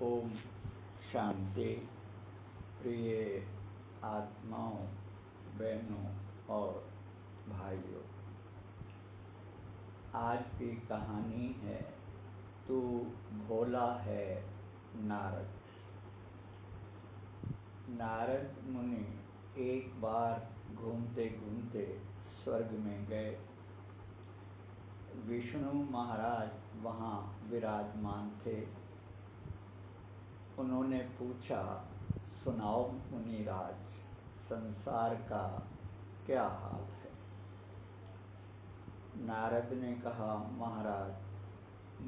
ओम शांति। प्रिय आत्माओं, बहनों और भाइयों, आज की कहानी है तू भोला है नारद। नारद मुनि एक बार घूमते घूमते स्वर्ग में गए। विष्णु महाराज वहाँ विराजमान थे। उन्होंने पूछा, सुनाओ मुनिराज, संसार का क्या हाल है। नारद ने कहा, महाराज,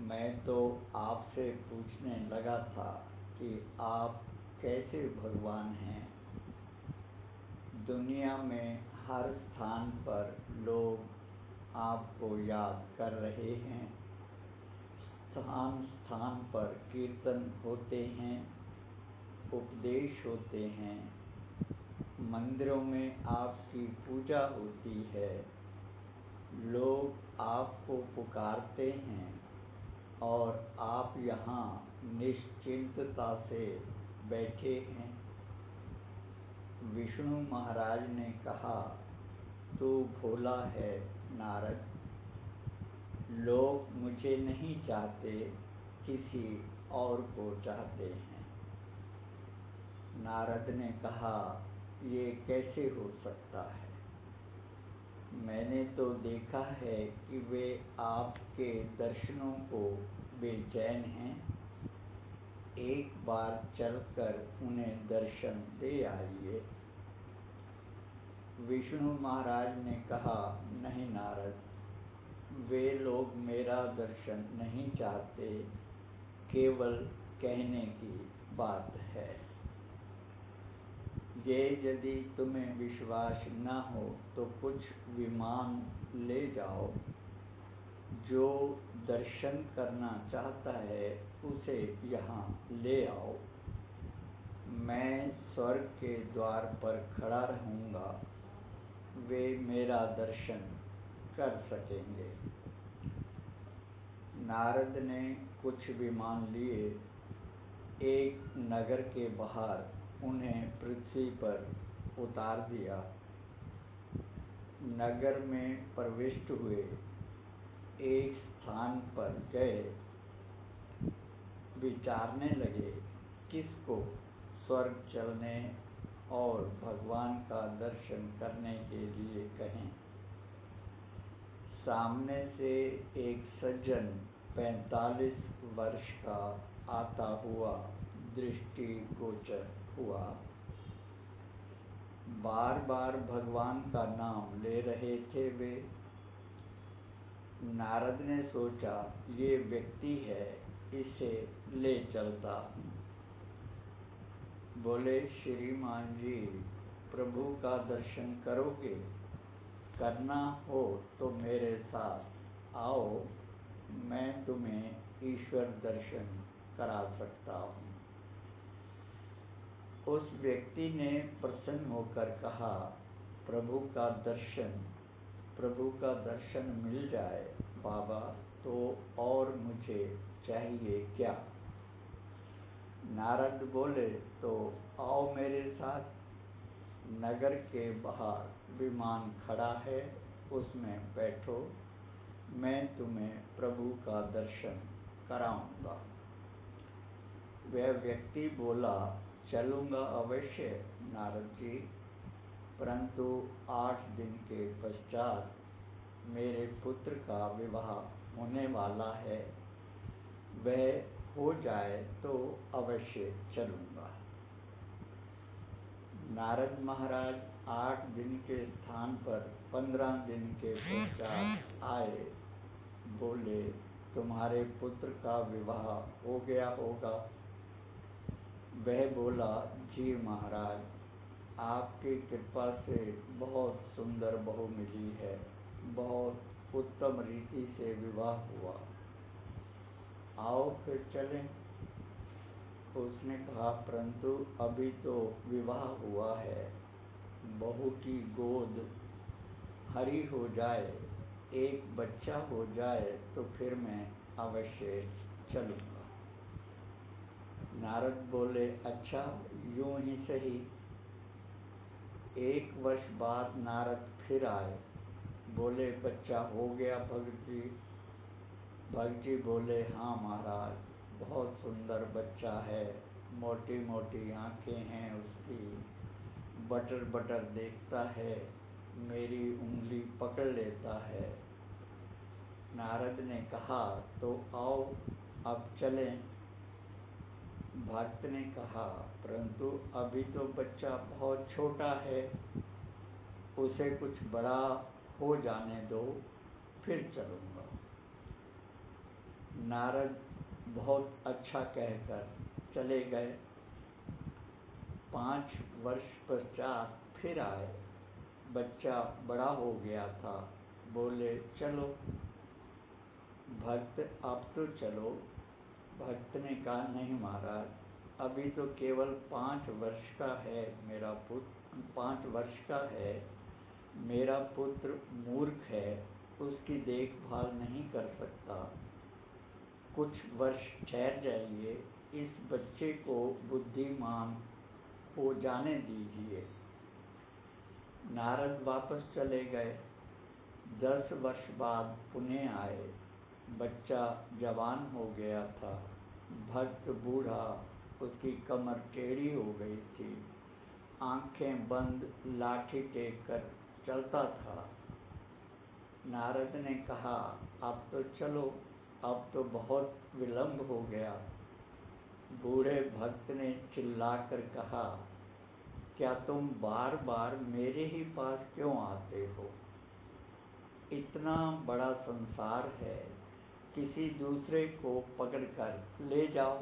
मैं तो आपसे पूछने लगा था कि आप कैसे भगवान हैं। दुनिया में हर स्थान पर लोग आपको याद कर रहे हैं। स्थान स्थान पर कीर्तन होते हैं, उपदेश होते हैं, मंदिरों में आपकी पूजा होती है, लोग आपको पुकारते हैं और आप यहाँ निश्चिंतता से बैठे हैं। विष्णु महाराज ने कहा, तू भोला है नारद। लोग मुझे नहीं चाहते, किसी और को चाहते हैं। नारद ने कहा, ये कैसे हो सकता है। मैंने तो देखा है कि वे आपके दर्शनों को बेचैन हैं। एक बार चलकर उन्हें दर्शन दे आइए। विष्णु महाराज ने कहा, नहीं नारद, वे लोग मेरा दर्शन नहीं चाहते, केवल कहने की बात है। ये यदि तुम्हें विश्वास न हो तो कुछ विमान ले जाओ। जो दर्शन करना चाहता है उसे यहाँ ले आओ। मैं स्वर्ग के द्वार पर खड़ा रहूँगा, वे मेरा दर्शन कर सकेंगे। नारद ने कुछ विमान लिए। एक नगर के बाहर उन्हें पृथ्वी पर उतार दिया। नगर में प्रविष्ट हुए। एक स्थान पर गए। विचारने लगे, किसको स्वर्ग चलने और भगवान का दर्शन करने के लिए कहें। सामने से एक सज्जन 45 वर्ष का आता हुआ दृष्टिगोचर हुआ। बार बार भगवान का नाम ले रहे थे वे। नारद ने सोचा, ये व्यक्ति है, इसे ले चलता हूँ। बोले, श्रीमान जी, प्रभु का दर्शन करोगे? करना हो तो मेरे साथ आओ, मैं तुम्हें ईश्वर दर्शन करा सकता हूँ। उस व्यक्ति ने प्रसन्न होकर कहा, प्रभु का दर्शन मिल जाए बाबा तो और मुझे चाहिए क्या। नारद बोले, तो आओ मेरे साथ। नगर के बाहर विमान खड़ा है, उसमें बैठो, मैं तुम्हें प्रभु का दर्शन कराऊंगा। वह व्यक्ति बोला, चलूँगा अवश्य नारद जी, परंतु 8 दिन के पश्चात मेरे पुत्र का विवाह होने वाला है। वह हो जाए तो अवश्य चलूँगा। नारद महाराज 8 दिन के स्थान पर 15 दिन के पश्चात आए। बोले, तुम्हारे पुत्र का विवाह हो गया होगा। वह बोला, जी महाराज, आपकी कृपा से बहुत सुंदर बहू मिली है, बहुत उत्तम रीति से विवाह हुआ, आओ फिर चलें। उसने कहा, परंतु अभी तो विवाह हुआ है, बहू की गोद हरी हो जाए, एक बच्चा हो जाए तो फिर मैं अवश्य चलूँगा। नारद बोले, अच्छा यूं ही सही। 1 वर्ष बाद नारद फिर आए। बोले, बच्चा हो गया भगत जी? भगत जी बोले, हाँ महाराज, बहुत सुंदर बच्चा है। मोटी मोटी आंखें हैं उसकी, बटर बटर देखता है, मेरी उंगली पकड़ लेता है। नारद ने कहा, तो आओ अब चलें। भक्त ने कहा, परंतु अभी तो बच्चा बहुत छोटा है, उसे कुछ बड़ा हो जाने दो, फिर चलूँगा। नारद बहुत अच्छा कहकर चले गए। 5 वर्ष पश्चात फिर आए। बच्चा बड़ा हो गया था। बोले, चलो भक्त, अब तो चलो। भक्त ने कहा, नहीं महाराज, अभी तो केवल 5 वर्ष का है मेरा पुत्र। 5 वर्ष का है मेरा पुत्र, मूर्ख है, उसकी देखभाल नहीं कर सकता। कुछ वर्ष ठहर जाइए, इस बच्चे को बुद्धिमान हो जाने दीजिए। नारद वापस चले गए। 10 वर्ष बाद पुनः आए। बच्चा जवान हो गया था। भक्त बूढ़ा, उसकी कमर टेढ़ी हो गई थी, आंखें बंद लाठी टेक कर चलता था। नारद ने कहा, अब तो चलो, अब तो बहुत विलंब हो गया। बूढ़े भक्त ने चिल्लाकर कहा, क्या तुम बार बार मेरे ही पास क्यों आते हो? इतना बड़ा संसार है, किसी दूसरे को पकड़कर ले जाओ।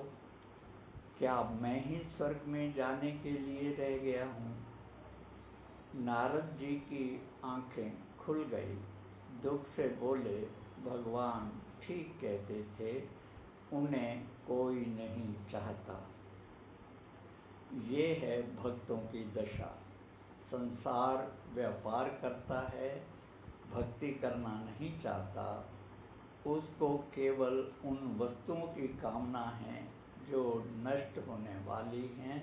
क्या मैं ही स्वर्ग में जाने के लिए रह गया हूँ? नारद जी की आंखें खुल गई। दुख से बोले, भगवान ठीक कहते थे, उन्हें कोई नहीं चाहता। ये है भक्तों की दशा। संसार व्यापार करता है, भक्ति करना नहीं चाहता। उसको केवल उन वस्तुओं की कामना है जो नष्ट होने वाली हैं।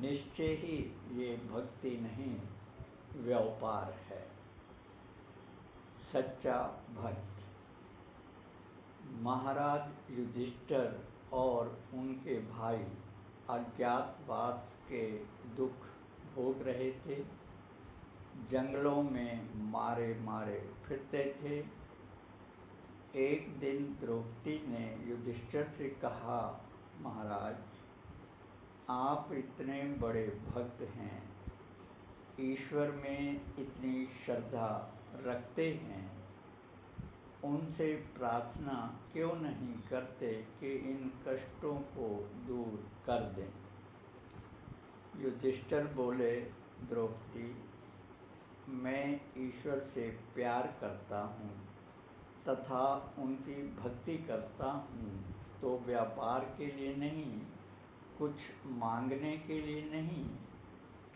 निश्चय ही ये भक्ति नहीं, व्यापार है। सच्चा भक्त। महाराज युधिष्ठिर और उनके भाई अज्ञातवास के दुख भोग रहे थे। जंगलों में मारे मारे फिरते थे। एक दिन द्रौपदी ने युधिष्ठिर से कहा, महाराज, आप इतने बड़े भक्त हैं, ईश्वर में इतनी श्रद्धा रखते हैं, उनसे प्रार्थना क्यों नहीं करते कि इन कष्टों को दूर कर दें? युधिष्ठिर बोले, द्रौपदी, मैं ईश्वर से प्यार करता हूँ तथा उनकी भक्ति करता हूँ, तो व्यापार के लिए नहीं, कुछ मांगने के लिए नहीं,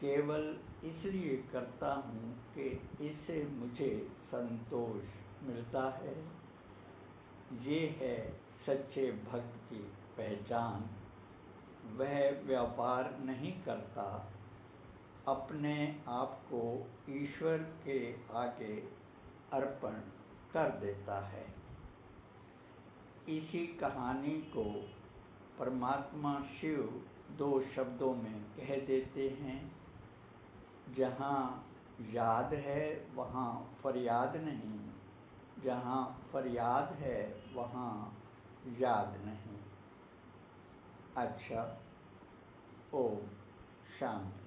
केवल इसलिए करता हूँ कि इससे मुझे संतोष मिलता है। ये है सच्चे भक्त की पहचान। वह व्यापार नहीं करता, अपने आप को ईश्वर के आगे अर्पण कर देता है। इसी कहानी को परमात्मा शिव 2 शब्दों में कह देते हैं, जहाँ याद है वहाँ फरियाद नहीं, जहाँ फरियाद है वहाँ याद नहीं। अच्छा, ओम शांति।